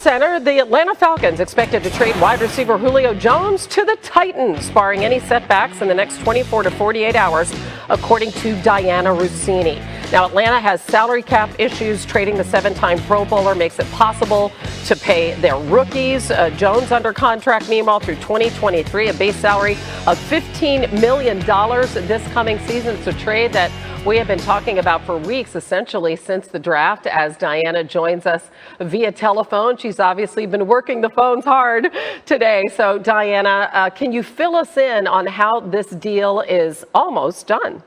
Center, the Atlanta Falcons expected to trade wide receiver Julio Jones to the Titans, barring any setbacks in the next 24 to 48 hours, according to Diana Rossini. Now, Atlanta has salary cap issues. Trading the seven-time Pro Bowler makes it possible to pay their rookies. Jones under contract, meanwhile, through 2023, a base salary of $15 million this coming season. It's a trade that we have been talking about for weeks, essentially since the draft, as Diana joins us via telephone. She's obviously been working the phones hard today. So, Diana, can you fill us in on how this deal is almost done?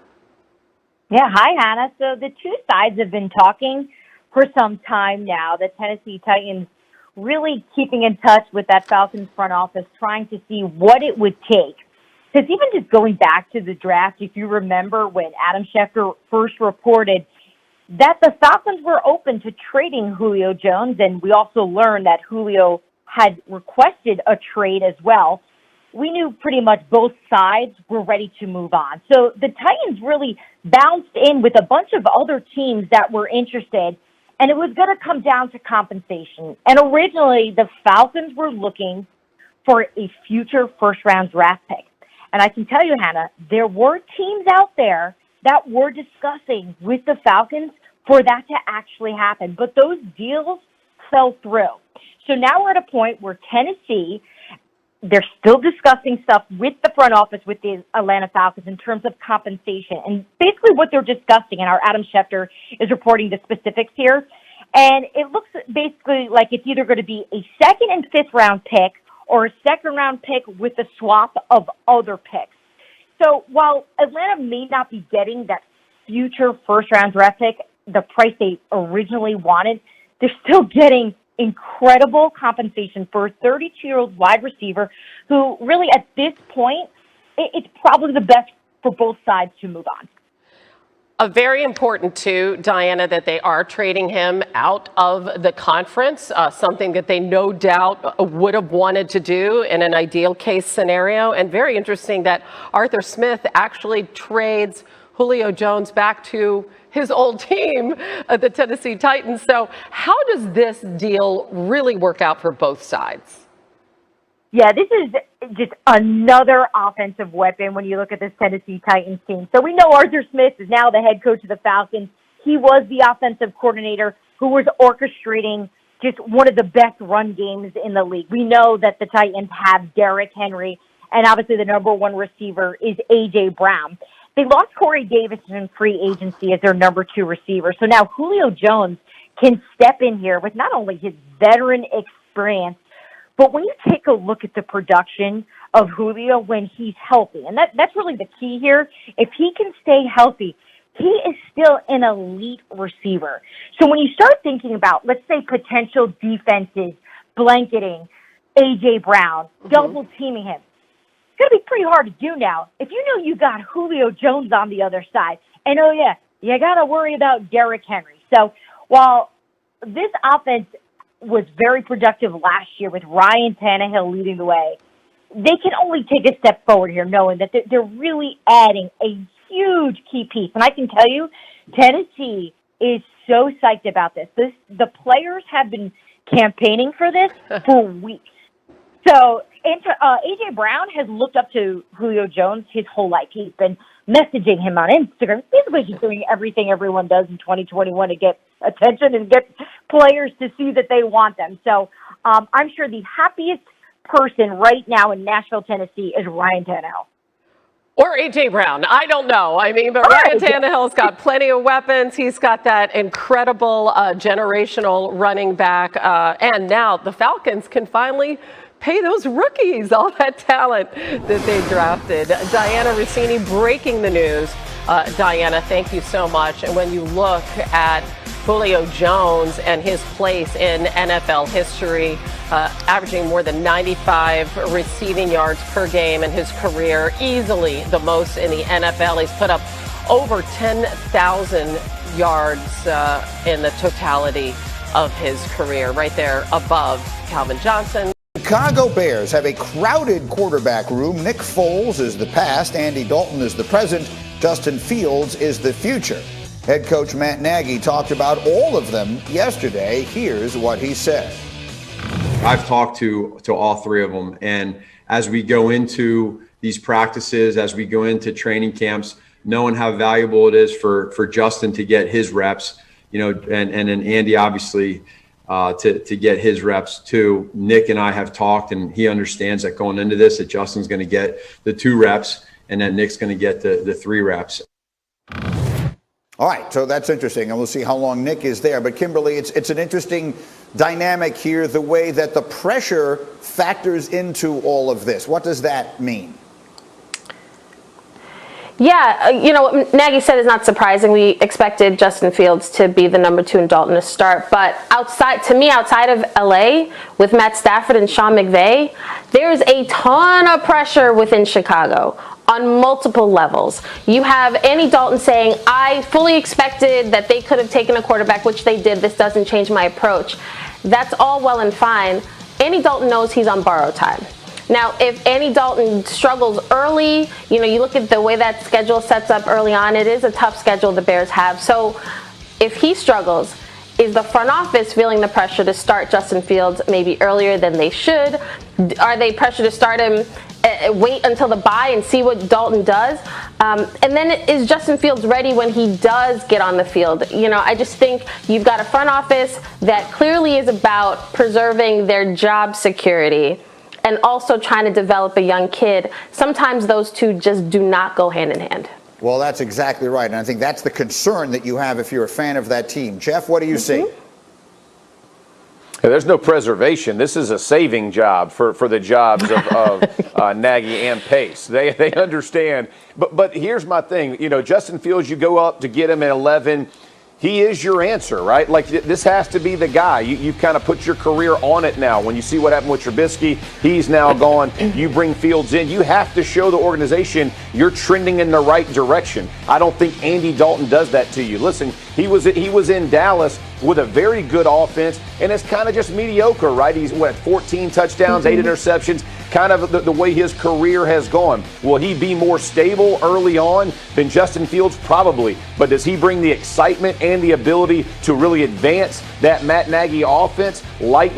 Yeah, hi, Hannah. So the two sides have been talking for some time now. The Tennessee Titans really keeping in touch with that Falcons front office, trying to see what it would take. Because even just going back to the draft, if you remember when Adam Schefter first reported that the Falcons were open to trading Julio Jones, and we also learned that Julio had requested a trade as well, we knew pretty much both sides were ready to move on. So the Titans really bounced in with a bunch of other teams that were interested, and it was going to come down to compensation. And originally, the Falcons were looking for a future first-round draft pick. And I can tell you, Hannah, there were teams out there that were discussing with the Falcons for that to actually happen. But those deals fell through. So now we're at a point where Tennessee, they're still discussing stuff with the front office, with the Atlanta Falcons in terms of compensation. And basically what they're discussing, and our Adam Schefter is reporting the specifics here, and it looks basically like it's either going to be a second and fifth round pick or a second-round pick with a swap of other picks. So while Atlanta may not be getting that future first-round draft pick, the price they originally wanted, they're still getting incredible compensation for a 32-year-old wide receiver who really at this point, it's probably the best for both sides to move on. Very important, too, Diana, that they are trading him out of the conference, something that they no doubt would have wanted to do in an ideal case scenario. And very interesting that Arthur Smith actually trades Julio Jones back to his old team, the Tennessee Titans. So how does this deal really work out for both sides? Yeah, this is just another offensive weapon when you look at this Tennessee Titans team. So we know Arthur Smith is now the head coach of the Falcons. He was the offensive coordinator who was orchestrating just one of the best run games in the league. We know that the Titans have Derrick Henry, and obviously the number one receiver is A.J. Brown. They lost Corey Davis in free agency as their number two receiver. So now Julio Jones can step in here with not only his veteran experience, but when you take a look at the production of Julio when he's healthy, and that's really the key here, if he can stay healthy, he is still an elite receiver. So when you start thinking about, let's say, potential defenses blanketing A.J. Brown, double teaming him, it's going to be pretty hard to do now. If you know you got Julio Jones on the other side, and oh yeah, you got to worry about Derrick Henry. So while this offense was very productive last year with Ryan Tannehill leading the way, they can only take a step forward here knowing that they're really adding a huge key piece. And I can tell you, Tennessee is so psyched about this. The players have been campaigning for this for weeks. So A.J. Brown has looked up to Julio Jones his whole life. He's been messaging him on Instagram. Basically, he's doing everything everyone does in 2021 to get attention and get players to see that they want them. So I'm sure the happiest person right now in Nashville, Tennessee is Ryan Tannehill. Or A.J. Brown. I don't know. I mean, but Ryan Tannehill's got plenty of weapons. He's got that incredible generational running back. And now the Falcons can finally pay those rookies all that talent that they drafted. Diana Rossini breaking the news. Diana, thank you so much. And when you look at Julio Jones and his place in NFL history, averaging more than 95 receiving yards per game in his career, easily the most in the NFL. He's put up over 10,000 yards in the totality of his career, right there above Calvin Johnson. Chicago Bears have a crowded quarterback room. Nick Foles is the past, Andy Dalton is the present, Justin Fields is the future. Head coach Matt Nagy talked about all of them yesterday. Here's what he said. I've talked to all three of them, and as we go into these practices, as we go into training camps, knowing how valuable it is for Justin to get his reps, and then Andy obviously to get his reps too. Nick and I have talked, and he understands that going into this, that Justin's going to get the 2 reps, and that Nick's going to get the 3 reps. All right, so that's interesting, and we'll see how long Nick is there. But Kimberly, it's an interesting dynamic here, the way that the pressure factors into all of this. What does that mean? Yeah, Nagy said it's not surprising. We expected Justin Fields to be the number 2 in Dalton to start. But outside of LA, with Matt Stafford and Sean McVay, there's a ton of pressure within Chicago on multiple levels. You have Andy Dalton saying, I fully expected that they could have taken a quarterback, which they did. This doesn't change my approach. That's all well and fine. Andy Dalton knows he's on borrowed time. Now, if Andy Dalton struggles early, you look at the way that schedule sets up early on, it is a tough schedule the Bears have. So if he struggles, is the front office feeling the pressure to start Justin Fields maybe earlier than they should? Are they pressured to start him, wait until the bye and see what Dalton does? And then is Justin Fields ready when he does get on the field? I just think you've got a front office that clearly is about preserving their job security and also trying to develop a young kid. Sometimes those two just do not go hand in hand. Well, that's exactly right. And I think that's the concern that you have if you're a fan of that team. Jeff, what do you see? There's no preservation. This is a saving job for the jobs of Nagy and Pace. They understand. But here's my thing. Justin Fields, you go up to get him at 11. He is your answer, right? Like, this has to be the guy. You've kind of put your career on it now. When you see what happened with Trubisky, he's now gone. You bring Fields in. You have to show the organization you're trending in the right direction. I don't think Andy Dalton does that to you. Listen, he was in Dallas with a very good offense, and it's kind of just mediocre, right? He's, 14 touchdowns, 8 interceptions, kind of the way his career has gone. Will he be more stable early on than Justin Fields? Probably. But does he bring the excitement and the ability to really advance that Matt Nagy offense like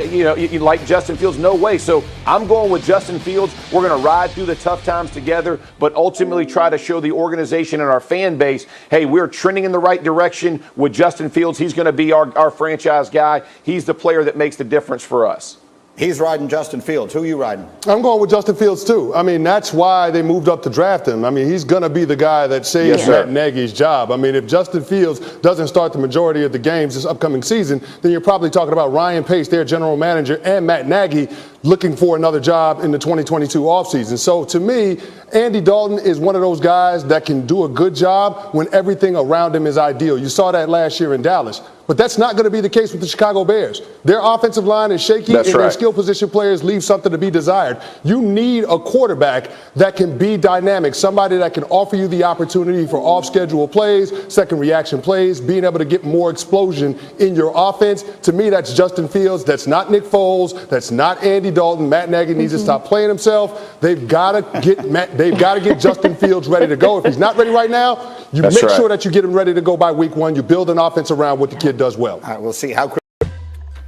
Justin Fields? No way. So I'm going with Justin Fields. We're going to ride through the tough times together, but ultimately try to show the organization and our fan base, hey, we're trending in the right direction with Justin Fields. He's going to be our franchise guy. He's the player that makes the difference for us. He's riding Justin Fields. Who are you riding? I'm going with Justin Fields, too. I mean, that's why they moved up to draft him. I mean, he's going to be the guy that saves Matt Nagy's job. I mean, if Justin Fields doesn't start the majority of the games this upcoming season, then you're probably talking about Ryan Pace, their general manager, and Matt Nagy looking for another job in the 2022 offseason. So to me, Andy Dalton is one of those guys that can do a good job when everything around him is ideal. You saw that last year in Dallas. But that's not going to be the case with the Chicago Bears. Their offensive line is shaky, and their skill position players leave something to be desired. You need a quarterback that can be dynamic, somebody that can offer you the opportunity for off-schedule plays, second reaction plays, being able to get more explosion in your offense. To me, that's Justin Fields. That's not Nick Foles. That's not Andy Dalton. Matt Nagy needs to stop playing himself. They've got to get Justin Fields ready to go. If he's not ready right now, you make sure that you get him ready to go by week 1. You build an offense around what the kid does well. All right, we'll see how.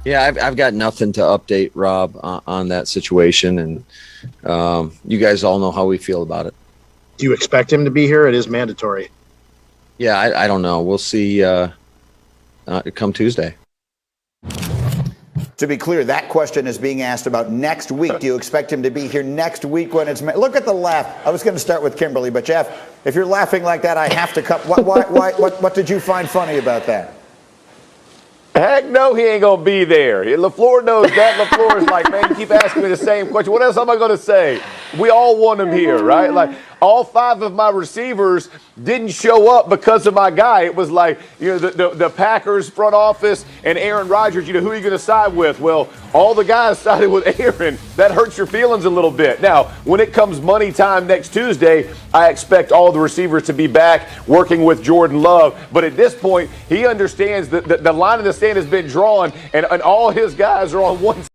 Yeah, I've got nothing to update Rob on that situation, and you guys all know how we feel about it. Do you expect him to be here? It is mandatory. Yeah, I don't know. We'll see come Tuesday. To be clear, that question is being asked about next week. Do you expect him to be here next week when it's... Look at the laugh. I was going to start with Kimberly, but Jeff, if you're laughing like that, I have to cut. What did you find funny about that? Heck no, he ain't going to be there. LaFleur knows that. LaFleur is like, man, you keep asking me the same question. What else am I going to say? We all want him here, right? Like, all 5 of my receivers didn't show up because of my guy. It was like, the Packers front office and Aaron Rodgers, who are you going to side with? Well, all the guys sided with Aaron. That hurts your feelings a little bit. Now, when it comes money time next Tuesday, I expect all the receivers to be back working with Jordan Love. But at this point, he understands that the line in the sand has been drawn, and all his guys are on one side.